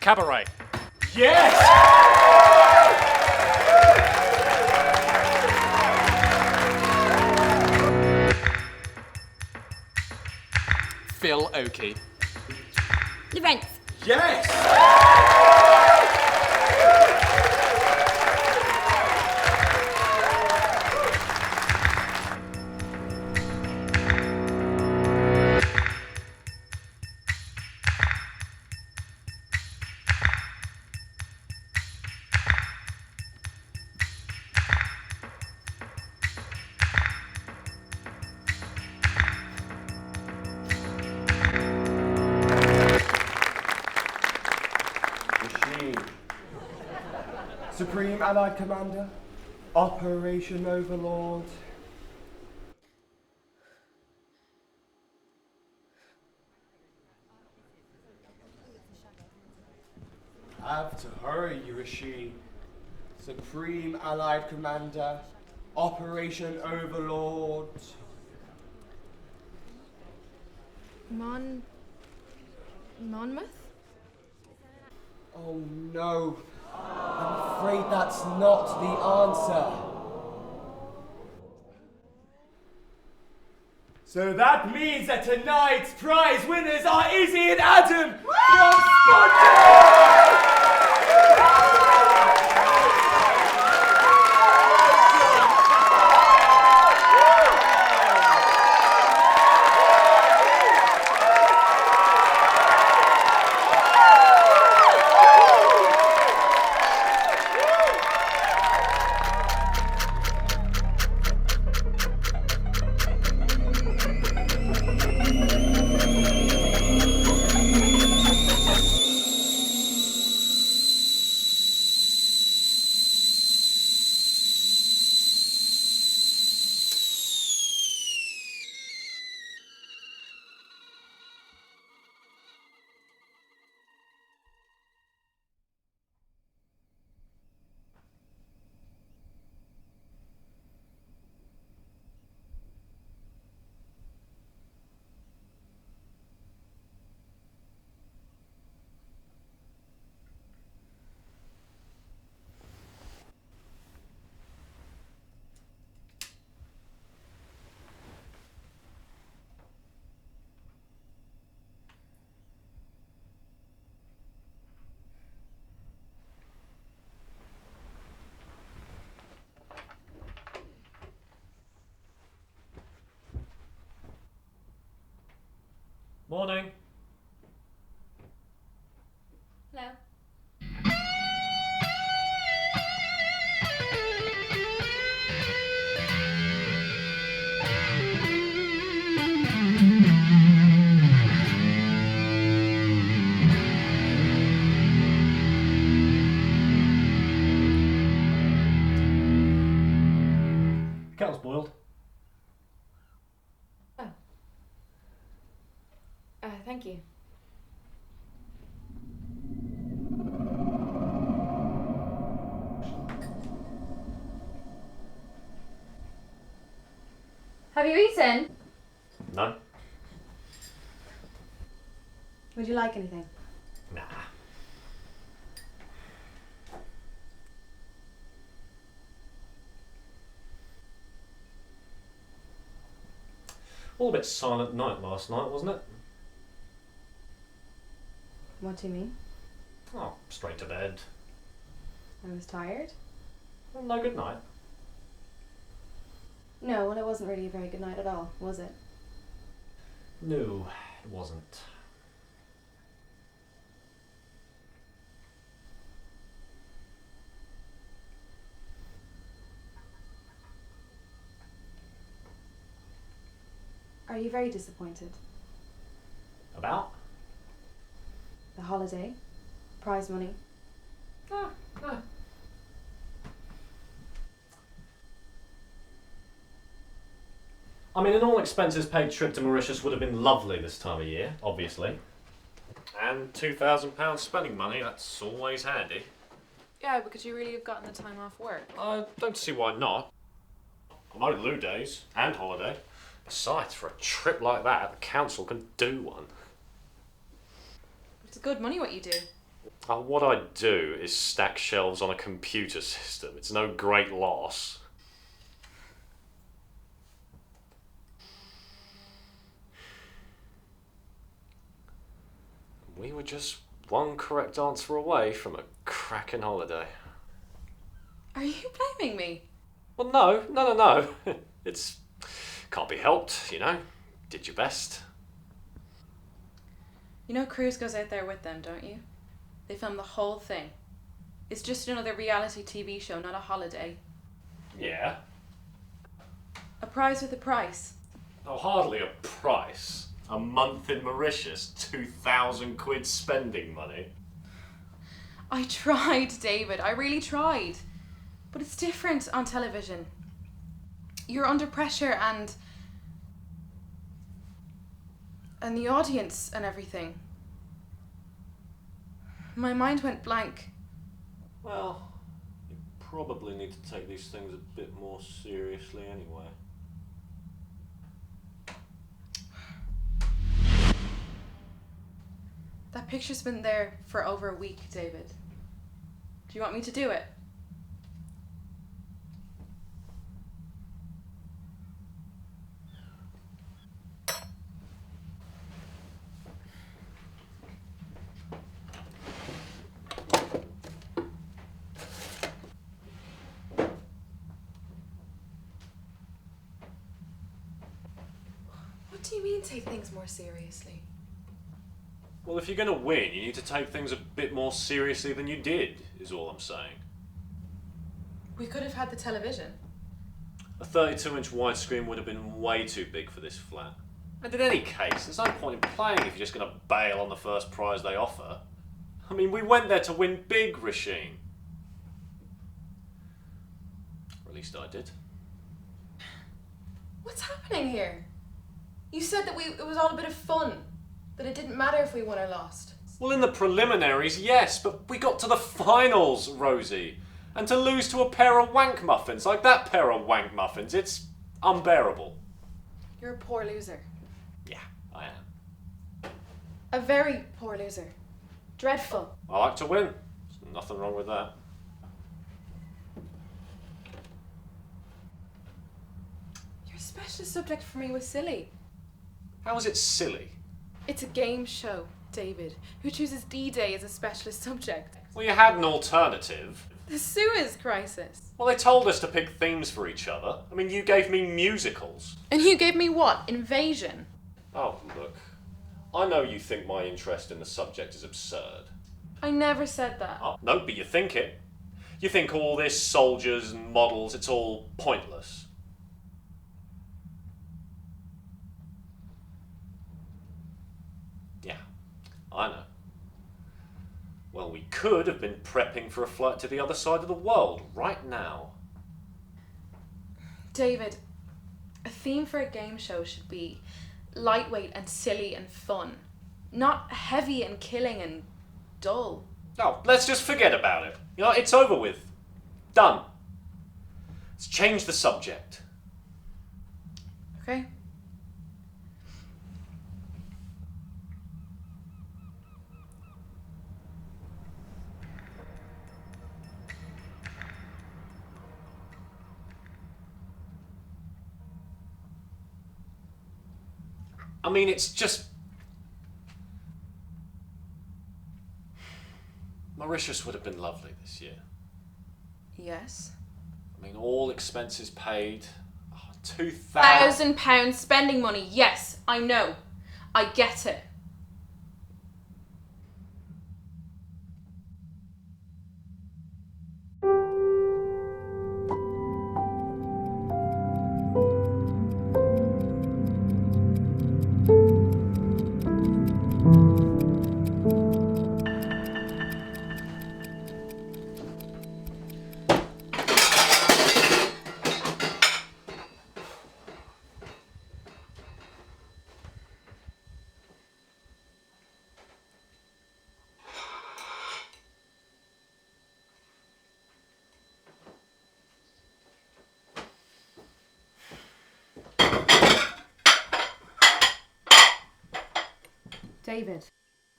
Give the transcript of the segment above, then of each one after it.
Cabaret. Yes! Phil Oakey. Lorenz. Yes! Supreme Allied Commander, Operation Overlord. Have to hurry, Yurishi. Supreme Allied Commander, Operation Overlord. Monmouth? Oh no, I'm afraid that's not the answer. So that means that tonight's prize winners are Izzy and Adam from Sponge! Morning. Hello. Kettle's boiled. Thank you. Have you eaten? No. Would you like anything? Nah. All a bit silent night last night, wasn't it? What do you mean? Oh, straight to bed. I was tired? Well, no good night. No, well, it wasn't really a very good night at all, was it? No, it wasn't. Are you very disappointed? About? The holiday? Prize money? No. I mean, an all expenses paid trip to Mauritius would have been lovely this time of year, obviously. And £2,000 spending money, that's always handy. Yeah, but could you really have gotten the time off work? I don't see why not. I'm owed loo days and holiday. Besides, for a trip like that, the council can do one. It's good money what you do. What I do is stack shelves on a computer system. It's no great loss. We were just one correct answer away from a cracking holiday. Are you blaming me? Well, no. It's can't be helped, you know. Did your best. You know Cruz goes out there with them, don't you? They film the whole thing. It's just another reality TV show, not a holiday. Yeah. A prize with a price. Oh, hardly a price. A month in Mauritius, 2,000 quid spending money. I tried, David. I really tried. But it's different on television. You're under pressure and the audience and everything. My mind went blank. Well, you probably need to take these things a bit more seriously anyway. That picture's been there for over a week, David. Do you want me to do it? What do you mean take things more seriously? Well, if you're going to win, you need to take things a bit more seriously than you did, is all I'm saying. We could have had the television. A 32-inch widescreen would have been way too big for this flat. And in any case, there's no point in playing if you're just going to bail on the first prize they offer. I mean, we went there to win big, Rasheen. Or at least I did. What's happening here? You said that it was all a bit of fun. That it didn't matter if we won or lost. Well, in the preliminaries, yes, but we got to the finals, Rosie. And to lose to a pair of wank muffins, like that pair of wank muffins, it's unbearable. You're a poor loser. Yeah, I am. A very poor loser. Dreadful. I like to win. There's nothing wrong with that. Your specialist subject for me was silly. How is it silly? It's a game show, David. Who chooses D-Day as a specialist subject? Well, you had an alternative. The Suez Crisis. Well, they told us to pick themes for each other. I mean, you gave me musicals. And you gave me what? Invasion? Oh, look. I know you think my interest in the subject is absurd. I never said that. Oh, no, but you think it. You think all this soldiers and models, it's all pointless. Yeah, I know. Well, we could have been prepping for a flight to the other side of the world right now. David, a theme for a game show should be lightweight and silly and fun. Not heavy and killing and dull. No, let's just forget about it. You know, it's over with. Done. Let's change the subject. Okay? I mean, it's just... Mauritius would have been lovely this year. Yes. I mean, all expenses paid. Oh, £2,000. £1,000 spending money. Yes, I know. I get it. David,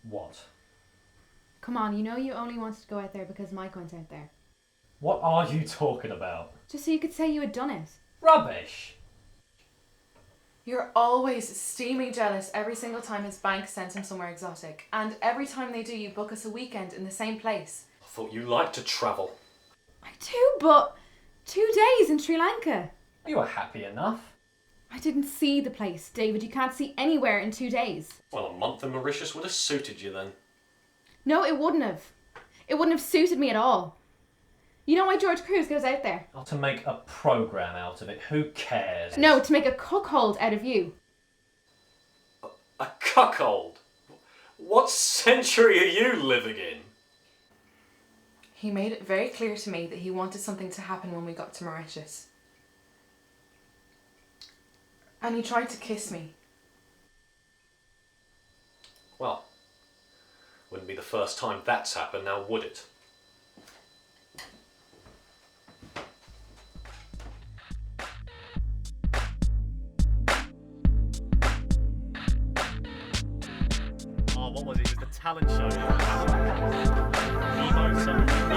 What? come on, you know you only wanted to go out there because Mike went out there. What are you talking about? Just so you could say you had done it. Rubbish! You're always steaming jealous every single time his bank sends him somewhere exotic. And every time they do, you book us a weekend in the same place. I thought you liked to travel. I do, but 2 days in Sri Lanka. You were happy enough. I didn't see the place, David. You can't see anywhere in 2 days. Well, a month in Mauritius would have suited you then. No, it wouldn't have. It wouldn't have suited me at all. You know why George Cruz goes out there? Not to make a programme out of it, who cares? No, to make a cuckold out of you. A cuckold? What century are you living in? He made it very clear to me that he wanted something to happen when we got to Mauritius. And he tried to kiss me. Well, wouldn't be the first time that's happened now, would it? Oh, what was it? It was the talent show.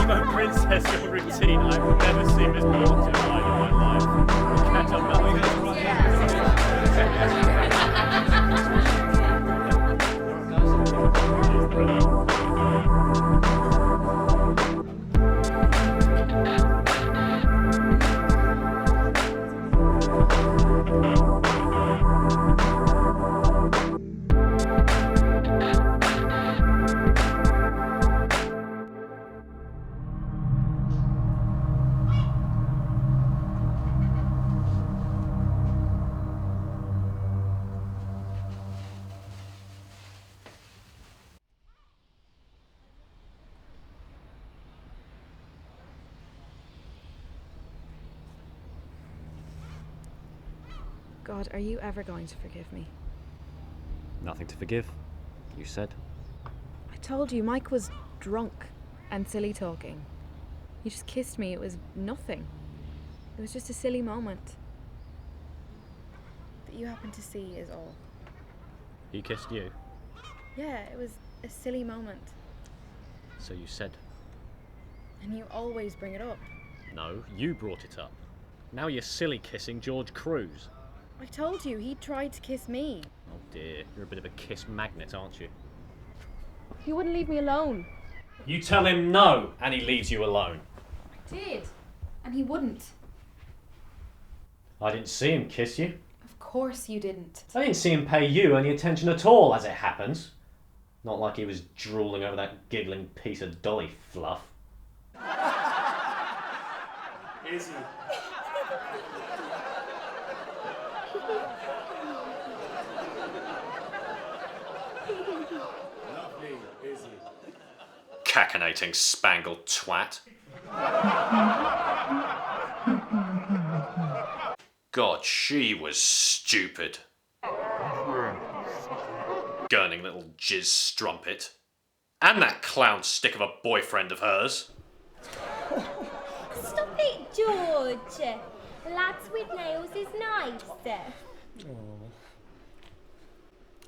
Emo princess routine. I've never seen this beautiful light in my life. Catch up God, are you ever going to forgive me? Nothing to forgive, you said. I told you, Mike was drunk and silly talking. You just kissed me, it was nothing. It was just a silly moment. That you happened to see is all. He kissed you, Yeah, it was a silly moment. so you said. And you always bring it up. No, you brought it up. Now you're silly kissing George Cruz. I told you, he tried to kiss me. Oh dear, you're a bit of a kiss magnet, aren't you? He wouldn't leave me alone. You tell him no, and he leaves you alone. I did. And he wouldn't. I didn't see him kiss you. Of course you didn't. I didn't see him pay you any attention at all, as it happens. Not like he was drooling over that giggling piece of dolly fluff. Izzy. Lovely, Izzy. Cacinating spangled twat. God, she was stupid. Gurning little jizz strumpet. And that clown stick of a boyfriend of hers. Stop it, George. Lads with nails is nice.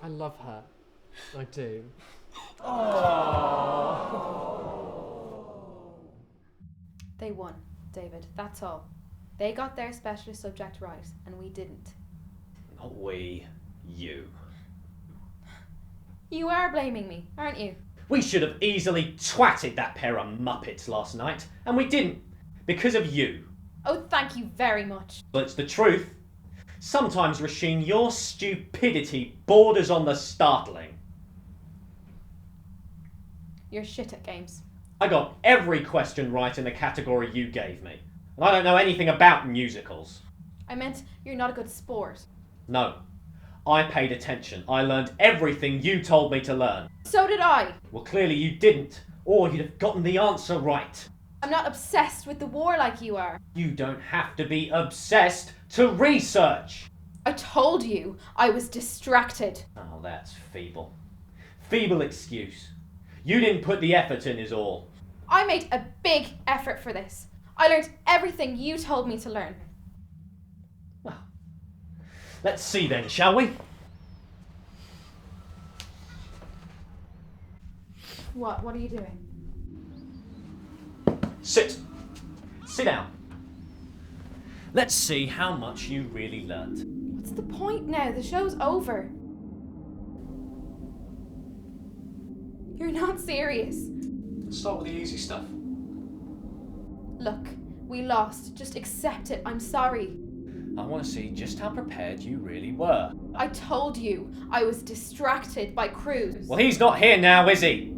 I love her. I do. They won, David, that's all. They got their specialist subject right, and we didn't. Not we, you. You are blaming me, aren't you? We should have easily twatted that pair of muppets last night, and we didn't, because of you. Oh, thank you very much. But it's the truth. Sometimes, Rasheen, your stupidity borders on the startling. You're shit at games. I got every question right in the category you gave me, and I don't know anything about musicals. I meant you're not a good sport. No, I paid attention. I learned everything you told me to learn. So did I. Well, clearly you didn't, or you'd have gotten the answer right. I'm not obsessed with the war like you are. You don't have to be obsessed to research. I told you I was distracted. Oh, that's feeble. Feeble excuse. You didn't put the effort in is all. I made a big effort for this. I learned everything you told me to learn. Well, let's see then, shall we? What? What are you doing? Sit. Sit down. Let's see how much you really learnt. What's the point now? The show's over. You're not serious. Let's start with the easy stuff. Look, we lost. Just accept it. I'm sorry. I want to see just how prepared you really were. I told you I was distracted by Cruz. Well, he's not here now, is he?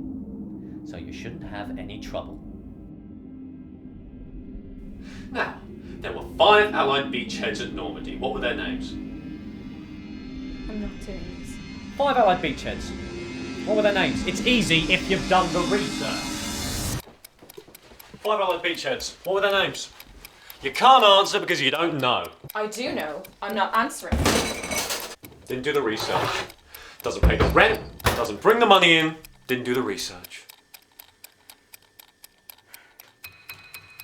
So you shouldn't have any trouble. Now, there were 5 Allied beachheads at Normandy. What were their names? I'm not doing this. 5 Allied beachheads. What were their names? It's easy if you've done the research. 5 Allied beachheads. What were their names? You can't answer because you don't know. I do know. I'm not answering. Didn't do the research. Doesn't pay the rent. Doesn't bring the money in. Didn't do the research.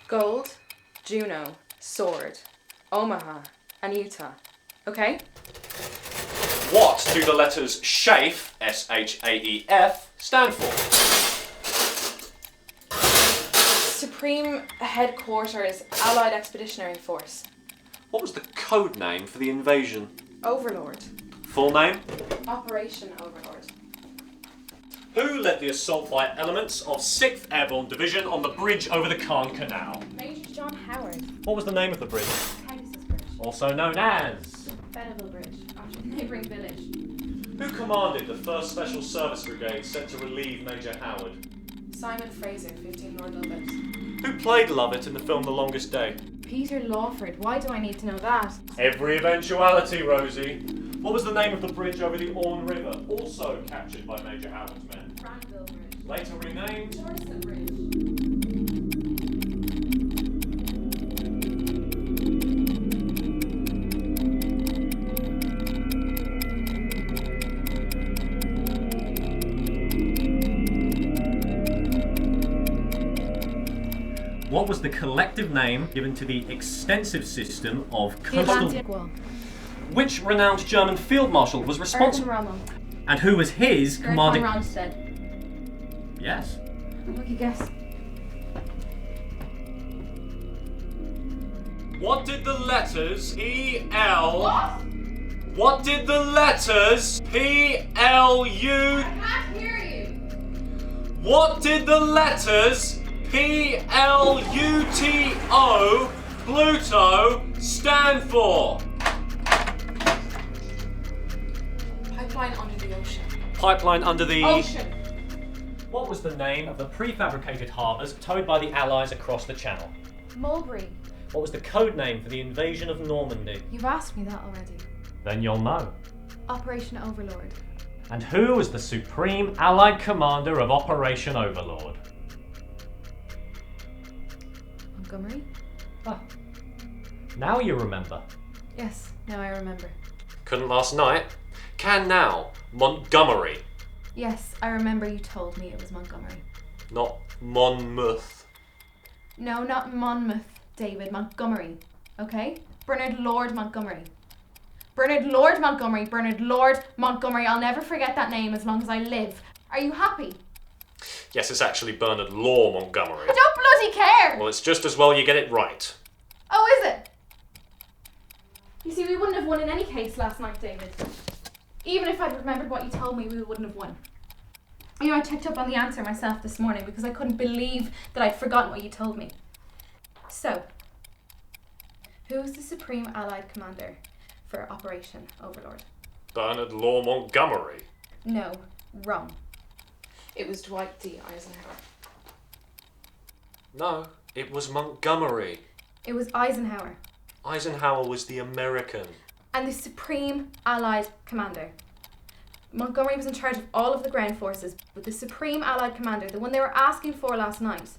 Gold, Juno, Sword, Omaha, and Utah. Okay? What do the letters SHAEF, S-H-A-E-F, stand for? Supreme Headquarters, Allied Expeditionary Force. What was the code name for the invasion? Overlord. Full name? Operation Overlord. Who led the assault flight elements of 6th Airborne Division on the bridge over the Caen Canal? Major John Howard. What was the name of the bridge? Pegasus Bridge. Also known as... Benneville Bridge, after the neighbouring village. Who commanded the 1st Special Service Brigade sent to relieve Major Howard? Simon Fraser, 15 Lord Lovett. Who played Lovett in the film The Longest Day? Peter Lawford. Why do I need to know that? Every eventuality, Rosie. What was the name of the bridge over the Orne River, also captured by Major Howard's men? Granville Bridge. Later renamed... Dorset Bridge. What was the collective name given to the extensive system of The coastal... Atlantic Wall. Which renowned German field marshal was Erwin responsible... Rommel. And who was his Gerd von commanding... Rundstedt. Yes. Lucky guess. What did the letters P-L... What did the letters P-L-U... I can't hear you. What did the letters P-L-U-T-O, Pluto, stand for? Pipeline under the ocean. Pipeline under the... Ocean! What was the name of the prefabricated harbours towed by the Allies across the Channel? Mulberry. What was the code name for the invasion of Normandy? You've asked me that already. Then you'll know. Operation Overlord. And who was the Supreme Allied Commander of Operation Overlord? Montgomery? Ah. Now you remember. Yes, now I remember. Couldn't last night. Can now. Montgomery. Yes, I remember you told me it was Montgomery. Not Monmouth. No, not Monmouth, David. Montgomery. Okay? Bernard Lord Montgomery. Bernard Lord Montgomery. Bernard Lord Montgomery. I'll never forget that name as long as I live. Are you happy? Yes, it's actually Bernard Law Montgomery. I don't bloody care! Well, it's just as well you get it right. Oh, is it? You see, we wouldn't have won in any case last night, David. Even if I'd remembered what you told me, we wouldn't have won. You know, I checked up on the answer myself this morning because I couldn't believe that I'd forgotten what you told me. So, who is the Supreme Allied Commander for Operation Overlord? Bernard Law Montgomery. No, wrong. It was Dwight D. Eisenhower. No, it was Montgomery. It was Eisenhower. Eisenhower was the American. And the Supreme Allied Commander. Montgomery was in charge of all of the ground forces, but the Supreme Allied Commander, the one they were asking for last night,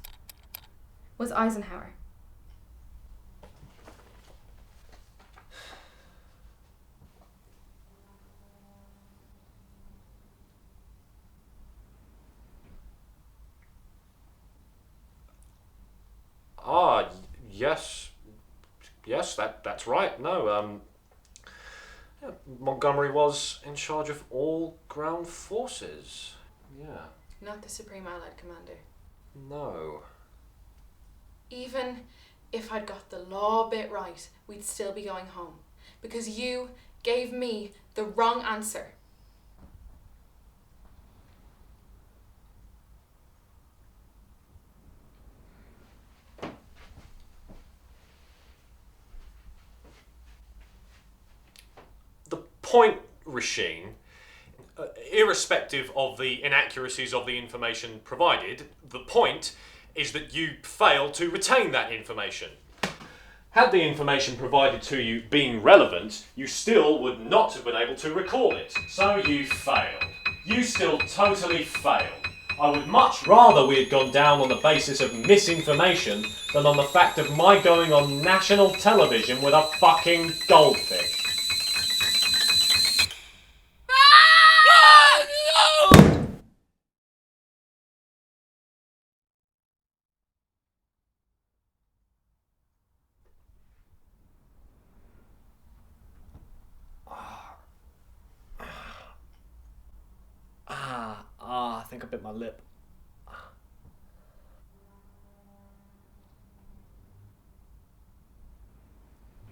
was Eisenhower. Ah, yes. Yes, that's right. No, Montgomery was in charge of all ground forces. Yeah. not the Supreme Allied Commander. No. Even if I'd got the law bit right, we'd still be going home. Because you gave me the wrong answer. The point, Rasheen, irrespective of the inaccuracies of the information provided, the point is that you failed to retain that information. Had the information provided to you been relevant, you still would not have been able to recall it. So you failed. You still totally failed. I would much rather we had gone down on the basis of misinformation than on the fact of my going on national television with a fucking goldfish. I think I bit my lip.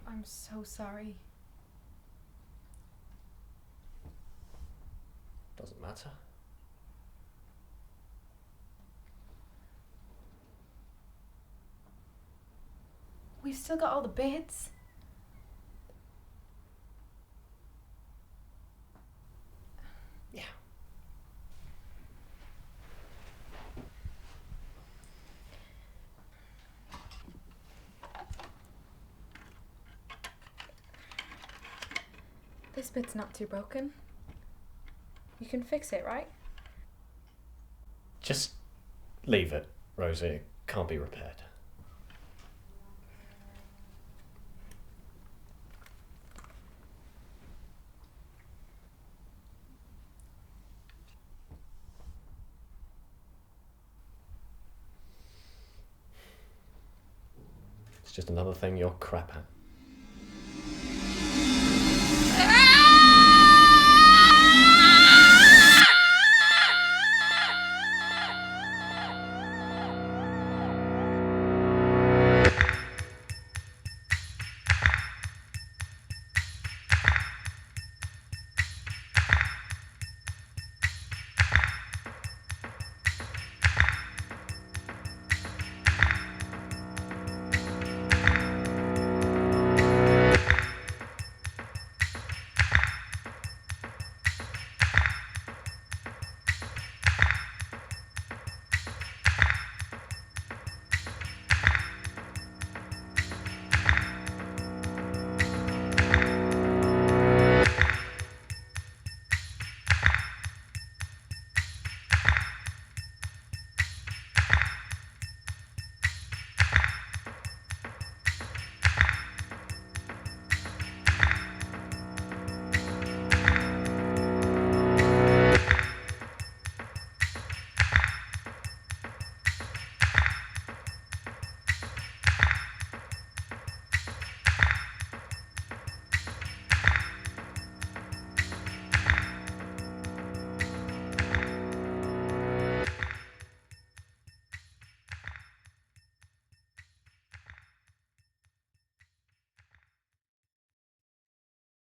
I'm so sorry. Doesn't matter. We've still got all the bits. Yeah. This bit's not too broken. You can fix it, right? Just leave it, Rosie. It can't be repaired. It's just another thing you're crap at.